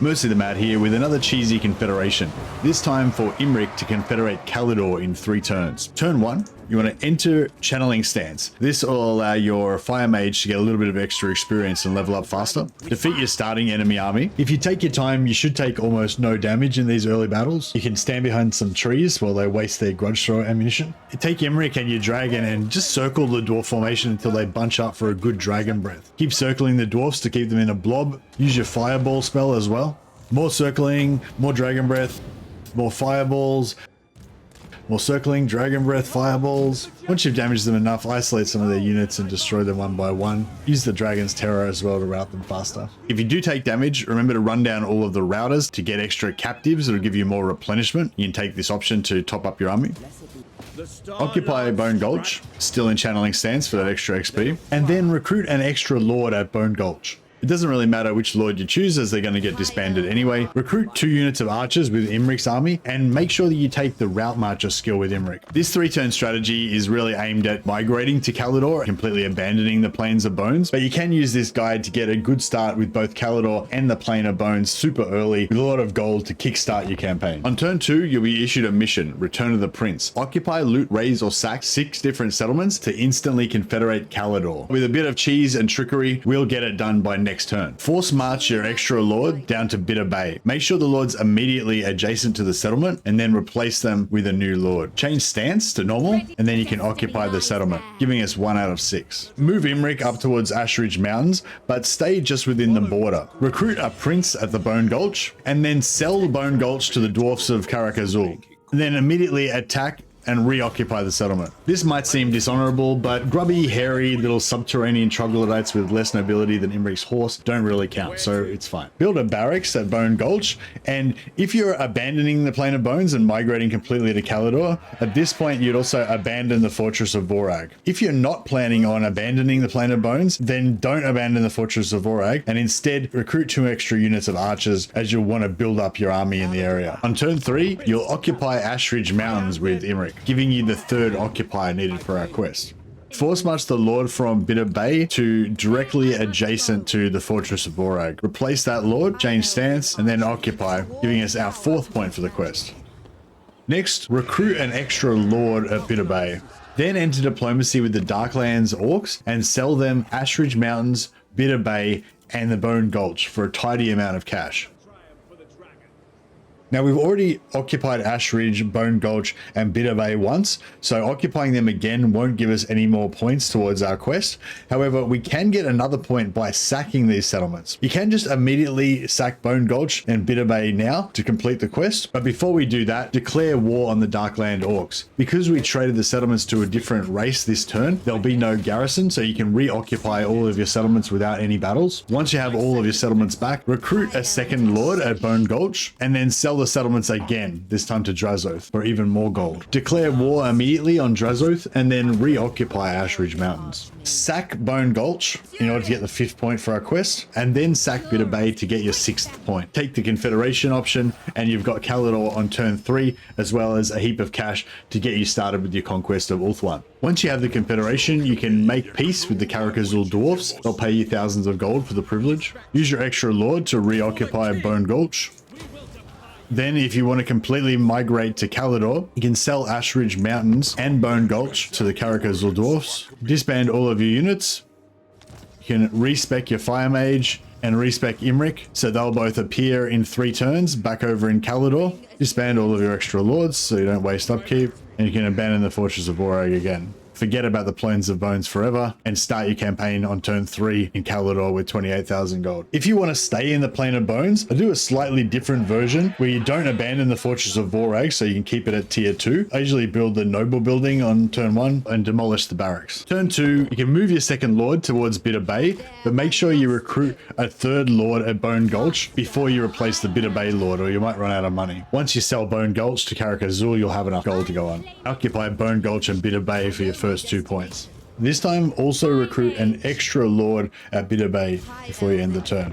Mostly the mat here with another cheesy confederation, this time for Imrik to confederate Kalidor in 3 turns. Turn 1, you want to enter channeling stance. This will allow your fire mage to get a little bit of extra experience and level up faster. Defeat your starting enemy army. If you take your time, you should take almost no damage in these early battles. You can stand behind some trees while they waste their grudge thrower ammunition. You take Imrik and your dragon and just circle the dwarf formation until they bunch up for a good dragon breath. Keep circling the dwarfs to keep them in a blob. Use your fireball spell as well. More circling, more dragon breath, more fireballs, more circling, dragon breath, fireballs. Once you've damaged them enough, isolate some of their units and destroy them one by one. Use the dragon's terror as well to rout them faster. If you do take damage, remember to run down all of the routers to get extra captives. It'll give you more replenishment. You can take this option to top up your army. Occupy Bone Gulch, still in channeling stance for that extra XP, and then recruit an extra lord at Bone Gulch. It doesn't really matter which lord you choose as they're going to get disbanded anyway. Recruit 2 units of archers with Imrik's army and make sure that you take the route marcher skill with Imrik. This 3-turn strategy is really aimed at migrating to Kalidor, completely abandoning the Plains of Bones, but you can use this guide to get a good start with both Kalidor and the Plain of Bones super early with a lot of gold to kickstart your campaign. On turn 2, you'll be issued a mission, Return of the Prince. Occupy, loot, raise or sack 6 different settlements to instantly confederate Kalidor. With a bit of cheese and trickery, we'll get it done by next turn. Force march your extra lord down to Bitter Bay. Make sure the lord's immediately adjacent to the settlement and then replace them with a new lord. Change stance to normal and then you can occupy the settlement, giving us 1 out of 6. Move Imrik up towards Ashridge Mountains, but stay just within the border. Recruit a prince at the Bone Gulch and then sell the Bone Gulch to the dwarfs of Karakazul. Then immediately attack and reoccupy the settlement. This might seem dishonorable, but grubby, hairy, little subterranean troglodytes with less nobility than Imrik's horse don't really count, so it's fine. Build a barracks at Bone Gulch, and if you're abandoning the Plain of Bones and migrating completely to Kalidor, at this point you'd also abandon the Fortress of Vorag. If you're not planning on abandoning the Plain of Bones, then don't abandon the Fortress of Vorag, and instead recruit 2 extra units of archers as you'll want to build up your army in the area. On turn 3, you'll occupy Ashridge Mountains with Imrik, giving you the 3rd occupier needed for our quest. Force march the lord from Bitter Bay to directly adjacent to the Fortress of Vorag. Replace that lord, change stance, and then occupy, giving us our 4th point for the quest. Next, recruit an extra lord at Bitter Bay. Then enter diplomacy with the Darklands orcs and sell them Ashridge Mountains, Bitter Bay, and the Bone Gulch for a tidy amount of cash. Now we've already occupied Ashridge, Bone Gulch, and Bitter Bay once, so occupying them again won't give us any more points towards our quest. However, we can get another point by sacking these settlements. You can just immediately sack Bone Gulch and Bitter Bay now to complete the quest, but before we do that, declare war on the Darkland Orcs. Because we traded the settlements to a different race this turn, there'll be no garrison, so you can reoccupy all of your settlements without any battles. Once you have all of your settlements back, recruit a 2nd lord at Bone Gulch, and then sell the settlements again, this time to Drazoth for even more gold. Declare war immediately on Drazoth and then reoccupy Ashridge Mountains. Sack Bone Gulch in order to get the 5th point for our quest, and then sack Bitter Bay to get your 6th point. Take the Confederation option and you've got Kalidor on turn 3 as well as a heap of cash to get you started with your conquest of Ulthuan. Once you have the Confederation, you can make peace with the Karakazul dwarfs. They'll pay you thousands of gold for the privilege. Use your extra lord to reoccupy Bone Gulch. Then if you want to completely migrate to Kalidor, you can sell Ashridge Mountains and Bone Gulch to the Karakazul dwarfs. Disband all of your units. You can respec your Fire Mage and respec Imrik, so they'll both appear in 3 turns back over in Kalidor. Disband all of your extra lords so you don't waste upkeep, and you can abandon the Fortress of Vorag again. Forget about the Plains of Bones forever and start your campaign on turn 3 in Kalidor with 28,000 gold. If you want to stay in the Plain of Bones, I do a slightly different version where you don't abandon the Fortress of Vorag so you can keep it at tier 2. I usually build the noble building on turn 1 and demolish the barracks. Turn 2, you can move your 2nd lord towards Bitter Bay, but make sure you recruit a 3rd lord at Bone Gulch before you replace the Bitter Bay lord or you might run out of money. Once you sell Bone Gulch to Karakazul, you'll have enough gold to go on. Occupy Bone Gulch and Bitter Bay for your first 2 points. This time also recruit an extra lord at Bitter Bay before you end the turn.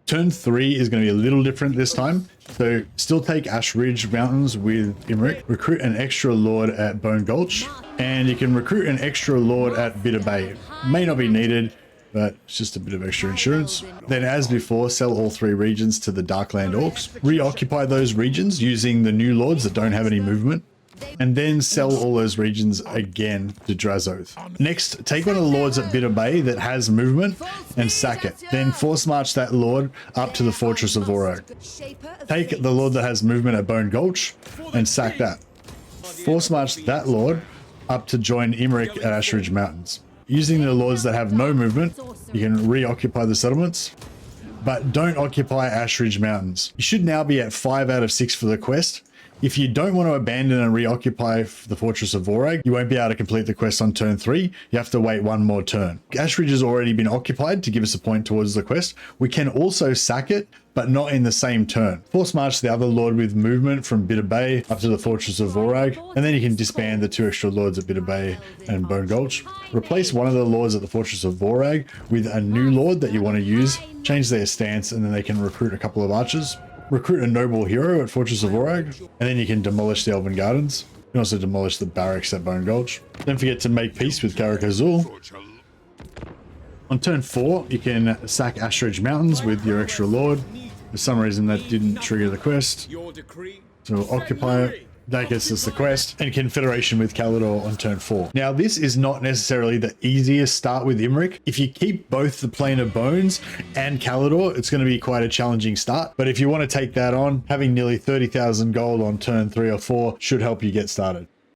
Turn 3 is going to be a little different this time, so still take Ashridge Mountains with Imrik, recruit an extra lord at Bone Gulch, and you can recruit an extra lord at Bitter Bay. May not be needed, but it's just a bit of extra insurance. Then as before, sell all 3 regions to the Darkland Orcs. Reoccupy those regions using the new lords that don't have any movement. And then sell all those regions again to Drazoth. Next, take one of the lords at Bitter Bay that has movement and sack it. Then force march that lord up to the Fortress of Vorag. Take the lord that has movement at Bone Gulch and sack that. Force march that lord up to join Imrik at Ashridge Mountains. Using the lords that have no movement, you can reoccupy the settlements, but don't occupy Ashridge Mountains. You should now be at 5 out of 6 for the quest. If you don't want to abandon and reoccupy the Fortress of Vorag, you won't be able to complete the quest on turn 3. You have to wait one more turn. Ashridge has already been occupied to give us a point towards the quest. We can also sack it, but not in the same turn. Force march the other lord with movement from Bitter Bay up to the Fortress of Vorag, and then you can disband the 2 extra lords at Bitter Bay and Bone Gulch. Replace one of the lords at the Fortress of Vorag with a new lord that you want to use. Change their stance, and then they can recruit a couple of archers. Recruit a noble hero at Fortress of Vorag, and then you can demolish the Elven Gardens. You can also demolish the barracks at Bone Gulch. Don't forget to make peace with Karak Azul. On turn 4, you can sack Ashridge Mountains with your extra lord. For some reason that didn't trigger the quest. So occupy it. That gets us the quest, and Confederation with Kalidor on turn 4. Now, this is not necessarily the easiest start with Imrik. If you keep both the Plane of Bones and Kalidor, it's going to be quite a challenging start. But if you want to take that on, having nearly 30,000 gold on turn 3 or 4 should help you get started.